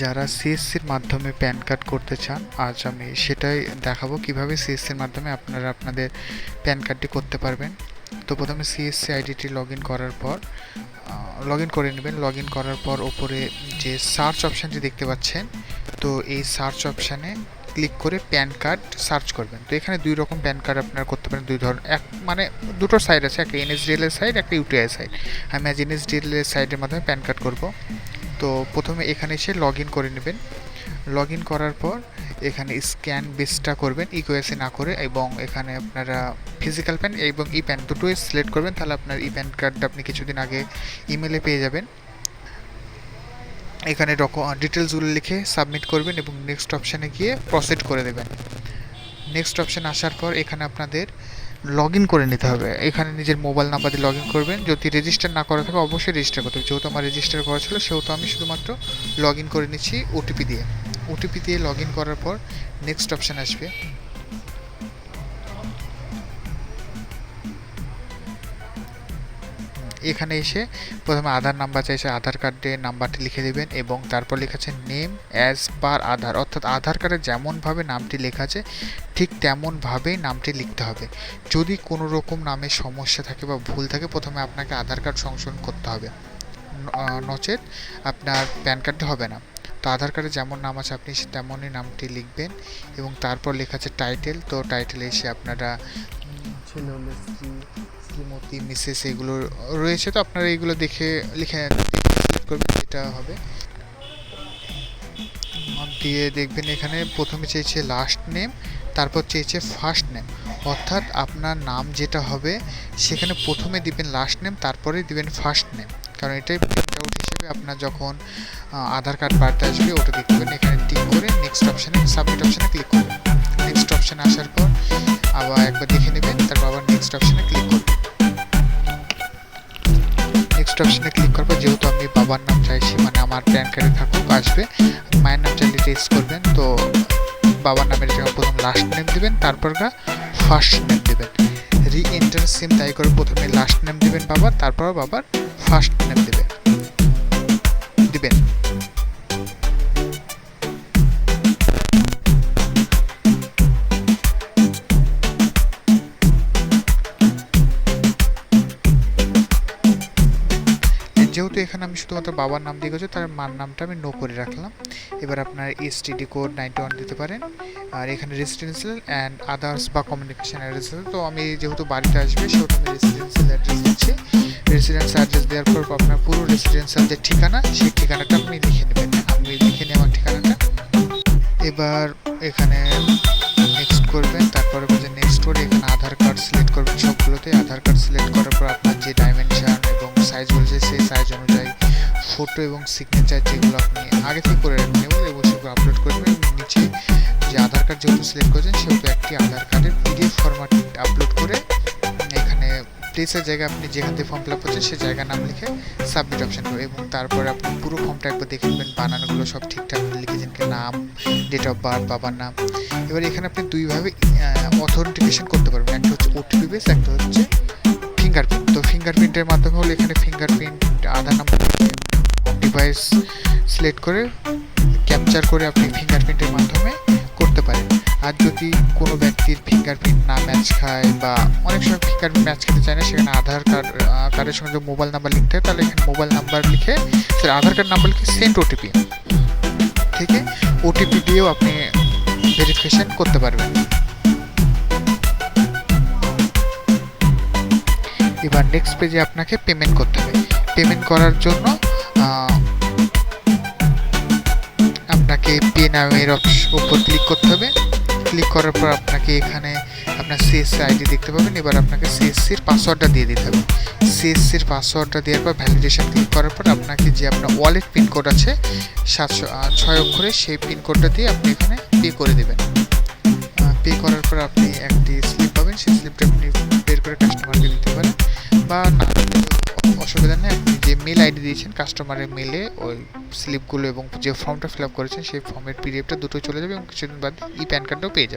যারা সিএসসির মাধ্যমে pan card করতে চান, আজ আমি সেটাই দেখাবো কিভাবে সিএসসির মাধ্যমে আপনারা আপনাদের প্যান কার্ডটি করতে পারবেন। তো প্রথমে সিএসসি আইডিটি লগ ইন করার পর লগ ইন করে নেবেন। লগ ইন করার পর ওপরে যে সার্চ অপশানটি দেখতে পাচ্ছেন, তো এই সার্চ অপশানে ক্লিক করে প্যান কার্ড সার্চ করবেন। তো এখানে দুই রকম প্যান কার্ড আপনারা করতে পারেন, দুই ধরনের, মানে দুটো সাইড আছে, একটা এনএসডিএল এর সাইড, একটা ইউটিআই সাইড। আমি আজ এনএসডিএল এর সাইডের মাধ্যমে প্যান কার্ড করব। তো প্রথমে এখানে এসে লগ ইন করে নেবেন। লগ ইন করার পর এখানে স্ক্যান বেসটা করবেন ইউএসএ না করে, এবং এখানে আপনারা ফিজিক্যাল প্যান এবং ই প্যান দুটোই সিলেক্ট করবেন, তাহলে আপনার ই প্যান কার্ডটা আপনি কিছুদিন আগে ইমেলে পেয়ে যাবেন। এখানে ডিটেলসগুলো লিখে সাবমিট করবেন এবং নেক্সট অপশানে গিয়ে প্রসিড করে দেবেন। নেক্সট অপশান আসার পর এখানে আপনাদের লগ ইন করে নিতে হবে। এখানে নিজের মোবাইল নাম্বার দিয়ে লগ ইন করবেন। যদি রেজিস্টার না করা থাকে অবশ্যই রেজিস্টার করতে হবে। যেহেতু আমার রেজিস্টার করা ছিল সেহেতু আমি শুধুমাত্র লগ ইন করে নিচ্ছি ওটিপি দিয়ে। ওটিপি দিয়ে লগ ইন করার পর নেক্সট অপশান আসবে। এখানে এসে প্রথমে আধার নাম্বার চাইছে, আধার কার্ডের নাম্বারটি লিখে দেবেন এবং তারপর লেখা আছে নেম অ্যাজ পার আধার, অর্থাৎ আধার কার্ডে যেমনভাবে নামটি লেখা আছে ঠিক তেমনভাবেই নামটি লিখতে হবে। যদি কোনো রকম নামে সমস্যা থাকে বা ভুল থাকে প্রথমে আপনাকে আধার কার্ড সংশোধন করতে হবে, নচেত আপনার প্যান কার্ডটি হবে না। তো আধার কার্ডে যেমন নাম আছে আপনি তেমনই নামটি লিখবেন এবং তারপর লেখা আছে টাইটেল। তো টাইটেলে এসে আপনারা ছেলে হলে স্ত্রী, শ্রীমতী, মিসেস এগুলো রয়েছে, তো আপনারা এইগুলো দেখে লিখে করবেন, যেটা হবে দিয়ে দেখবেন। এখানে প্রথমে চেয়েছে লাস্ট নেম, তারপর চেয়েছে ফার্স্ট নেম, অর্থাৎ আপনার নাম যেটা হবে সেখানে প্রথমে দিবেন লাস্ট নেম, তারপরে দিবেন ফার্স্ট নেম, কারণ এটাই প্রিন্ট আউট হিসেবে আপনার যখন আধার কার্ড বাড়তে আসবে ওটা দেখতে পাবেন। এখানে টিক করে নেক্সট অপশানে সাবমিট অপশানে ক্লিক করবেন। নেক্সট অপশানে আসার পর আবার একবার দেখে নেবেন, তারপর আবার নেক্সট অপশানে ক্লিক করবেন। নেক্সট অপশানে ক্লিক করবো। যেহেতু আমি বাবার নাম চাইছি, মানে আমার প্যান কার্ডে থাকুক আসবে, মায়ের নাম চাইলে টেস্ট করবেন। তো বাবার নামের জায়গায় প্রথম লাস্ট নেম দিবেন, তারপর ফার্স্ট নেম দিবেন। রি এন্টার সেম তাই করে প্রথমে লাস্ট নেম দিবেন বাবার, তারপর বাবার ফার্স্ট নেম দিবেন। যেহেতু এখানে আমি শুধুমাত্র বাবার নাম দিয়ে গেছি, তার মার নামটা আমি নো করে রাখলাম। এবার আপনার এসটিডি কোড 91 দিতে পারেন। আর এখানে রেসিডেন্সিয়াল অ্যান্ড আদার্স বা কমিউনিকেশন অ্যাড্রেস, তো আমি যেহেতু বাড়িতে আসবে সেহেতু আমি রেসিডেন্সিয়াল অ্যাড্রেস দিচ্ছি। রেসিডেন্সিয়াল অ্যাড্রেস দেওয়ার পর আপনার পুরো রেসিডেন্সিয়াল যে ঠিকানা সেই ঠিকানাটা আপনি লিখে নেবেন। আমি লিখে নিই আমার ঠিকানাটা। এবার এখানে নেক্সট করবেন, তারপরে যে নেক্সট করে এখানে আধার কার্ড সিলেক্ট করবেন। সবগুলোতে আধার কার্ড সিলেক্ট করার পর আপনার যে ডাইমেনশন এবং সাইজ বলছে সেই সাইজ অনুযায়ী ফটো এবং সিগনেচার যেগুলো আপনি আগে থেকে করে রাখবেন এবং সেগুলো আপলোড করবেন। নিচে যে আধার কার্ড যেহেতু সিলেক্ট করেছেন সেহেতু একটি আধার কার্ডের পিডিএফ ফরম্যাট আপলোড করে এখানে প্লেসের জায়গায় আপনি যেখান থেকে ফর্ম ফিল আপ করছেন সেই জায়গার নাম লিখে সাবমিট অপশান করবেন এবং তারপরে আপনি পুরো ফর্মটা একবার দেখে নেবেন বানানগুলো সব ঠিকঠাক লিখেছেন কি, নাম, ডেট অফ বার্থ, বাবার নাম। এবার এখানে আপনি দুইভাবে অথেন্টিকেশন করতে পারবেন, একটা হচ্ছে ওটিপি বেস, একটা হচ্ছে ফিঙ্গারপ্রিন্ট। তো ফিঙ্গারপ্রিন্টের মাধ্যমে হলে এখানে ফিঙ্গারপ্রিন্ট আধার নাম্বার ডিভাইস সিলেক্ট করে ক্যাপচার করে আপনি ফিঙ্গারপ্রিন্টের মাধ্যমে করতে পারেন। আর যদি কোনো ব্যক্তির ফিঙ্গারপ্রিন্ট না ম্যাচ খায় বা অনেক সময় ফিঙ্গারপ্রিন্ট ম্যাচ খেতে চায় না, সেখানে আধার কার্ডের সঙ্গে যে মোবাইল নাম্বার লিখতে হয়, তাহলে এখানে মোবাইল নাম্বার লিখে আধার কার্ড নাম্বার লিখে সেন্ড ওটিপি থেকে ওটিপি দিয়েও আপনি ভেরিফিকেশন করতে পারবেন। এবার নেক্সট পেজে আপনাকে পেমেন্ট করতে হবে। পেমেন্ট করার জন্য আপনাকে পে নামের উপর ক্লিক করতে হবে। ক্লিক করার পর আপনাকে এখানে আপনার সিএসসি আইডি দেখতে পাবেন। এবার আপনাকে সিএসসির পাসওয়ার্ডটা দিয়ে দিতে হবে। সিএসসির পাসওয়ার্ডটা দেওয়ার পর ভ্যালিডেশন ক্লিক করার পর আপনাকে যে আপনার ওয়ালেট পিনকোড আছে 706 অক্ষরে, সেই পিনকোডটা দিয়ে আপনি এখানে পে করে দেবেন। পে করার পর আপনি একটি স্লিপ পাবেন, সেই স্লিপটা আপনি বের করে কাস্টমারকে দিতে পারেন বা না, অসুবিধা নেই। আপনি যে মেল আইডি দিয়েছেন কাস্টমারের মেলে ওই স্লিপগুলো এবং যে ফর্মটা ফিল আপ করেছেন সেই ফর্মের পিডিএফটা দুটোই চলে যাবে এবং কিছুদিন বাদ ই প্যান কার্ডটাও পেয়ে যাবে।